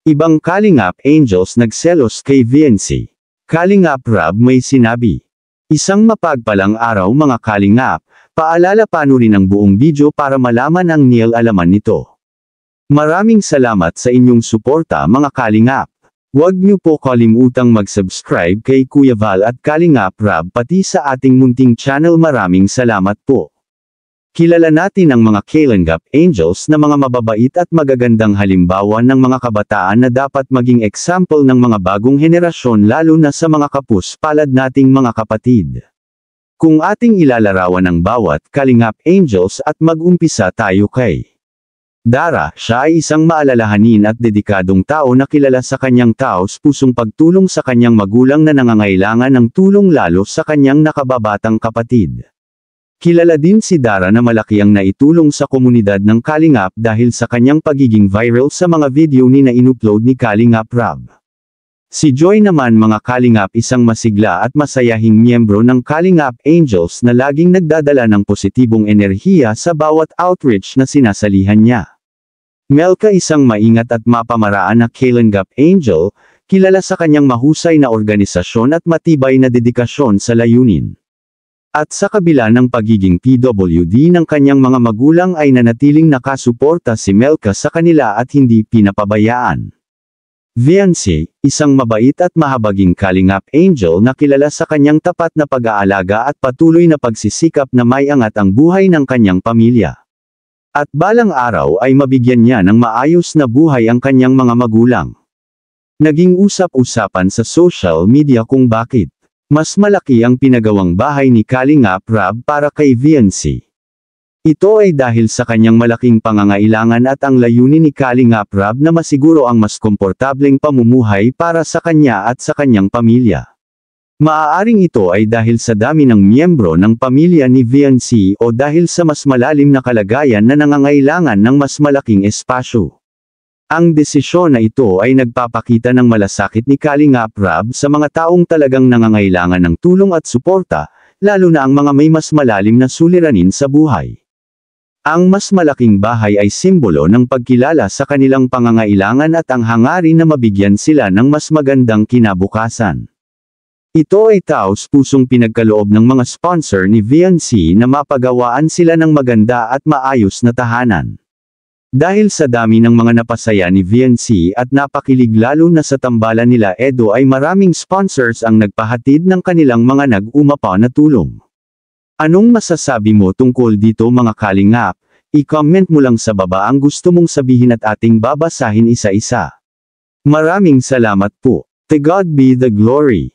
Ibang Kalingap Angels nagselos kay VNC. Kalingap Rab may sinabi. Isang mapagpalang araw mga Kalingap, paalala panurin ang buong video para malaman ang nilalaman nito. Maraming salamat sa inyong suporta mga Kalingap. Huwag niyo po kalimutang mag-subscribe kay Kuya Val at Kalingap Rab pati sa ating munting channel. Maraming salamat po. Kilala natin ang mga Kalingap Angels na mga mababait at magagandang halimbawa ng mga kabataan na dapat maging example ng mga bagong henerasyon lalo na sa mga kapus-palad nating mga kapatid. Kung ating ilalarawan ang bawat Kalingap Angels at mag-umpisa tayo kay Dara, siya ay isang maalalahanin at dedikadong tao na kilala sa kanyang taos-pusong pagtulong sa kanyang magulang na nangangailangan ng tulong lalo sa kanyang nakababatang kapatid. Kilala din si Dara na malaki ang naitulong sa komunidad ng Kalingap dahil sa kanyang pagiging viral sa mga video na inupload ni Kalingap Rab. Si Joy naman mga Kalingap isang masigla at masayahing miyembro ng Kalingap Angels na laging nagdadala ng positibong enerhiya sa bawat outreach na sinasalihan niya. Melka isang maingat at mapamaraan na Kalingap Angel, kilala sa kanyang mahusay na organisasyon at matibay na dedikasyon sa layunin. At sa kabila ng pagiging PWD ng kanyang mga magulang ay nanatiling nakasuporta si Melka sa kanila at hindi pinapabayaan. VNC, isang mabait at mahabaging Kalingap Angel na kilala sa kanyang tapat na pag-aalaga at patuloy na pagsisikap na may angat ang buhay ng kanyang pamilya. At balang araw ay mabigyan niya ng maayos na buhay ang kanyang mga magulang. Naging usap-usapan sa social media kung bakit mas malaki ang pinagawang bahay ni Kalingap Rab para kay VNC. Ito ay dahil sa kanyang malaking pangangailangan at ang layunin ni Kalingap Rab na masiguro ang mas komportableng pamumuhay para sa kanya at sa kanyang pamilya. Maaaring ito ay dahil sa dami ng miyembro ng pamilya ni VNC o dahil sa mas malalim na kalagayan na nangangailangan ng mas malaking espasyo. Ang desisyon na ito ay nagpapakita ng malasakit ni Kalingap Rab sa mga taong talagang nangangailangan ng tulong at suporta, lalo na ang mga may mas malalim na suliranin sa buhay. Ang mas malaking bahay ay simbolo ng pagkilala sa kanilang pangangailangan at ang hangarin na mabigyan sila ng mas magandang kinabukasan. Ito ay taos-pusong pinagkaloob ng mga sponsor ni VNC na mapagawaan sila ng maganda at maayos na tahanan. Dahil sa dami ng mga napasaya ni VNC at napakilig lalo na sa tambalan nila Edo ay maraming sponsors ang nagpahatid ng kanilang mga nag-umapa na tulong. Anong masasabi mo tungkol dito mga Kalingap? I-comment mo lang sa baba ang gusto mong sabihin at ating babasahin isa-isa. Maraming salamat po. To God be the glory.